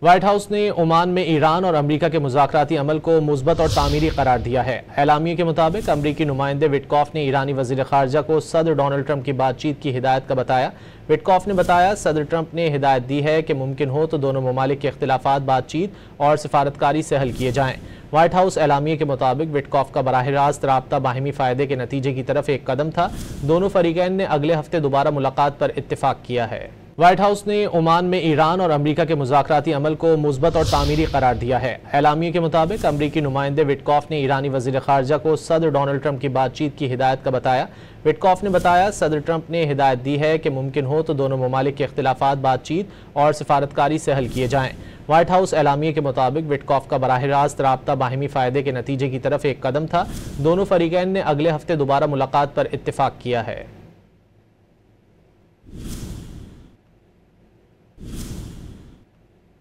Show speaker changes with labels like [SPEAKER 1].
[SPEAKER 1] White house ने Oman में Iran और अमेरिका के मुज़ाकराती अमल को मुस्बत और तामीरी करार दिया है। एलामिया के मुताबिक अमरीकी नुमाइंदे विटकॉफ ने ईरानी वज़ीर ख़ारजा को सदर डोनाल्ड ट्रंप की बातचीत की हिदायत का बताया। विटकॉफ ने बताया, सदर ट्रंप ने हिदायत दी है कि मुमकिन हो तो दोनों ममालिक के इख्तिलाफ़ात बातचीत और सिफारतकारी से हल किए जाएँ। व्हाइट हाउस एलामिया के मुताबिक विटकॉफ का बराह रास्त राब्ता बाहिमी फ़ायदे के नतीजे की तरफ एक कदम था। दोनों फरीकैन ने अगले हफ्ते दोबारा मुलाकात पर इत्तिफाक किया है। व्हाइट हाउस ने ओमान में ईरान और अमेरिका के मुज़ाकराती अमल को मुस्बत और तामीरी करार दिया है। एलामिया के मुताबिक अमरीकी नुमाइंदे विटकॉफ ने ईरानी वज़ीर ख़ारजा को सदर डोनाल्ड ट्रंप की बातचीत की हिदायत का बताया। विटकॉफ ने बताया, सदर ट्रंप ने हिदायत दी है कि मुमकिन हो तो दोनों ममालिक के इख्तिलाफ़ात बातचीत और सिफारतकारी से हल किए जाएँ। व्हाइट हाउस एलामिया के मुताबिक विटकॉफ का बराह रास्त राब्ता बाहिमी फ़ायदे के नतीजे की तरफ एक कदम था। दोनों फरीकैन ने अगले हफ्ते दोबारा मुलाकात पर इत्तिफाक किया है।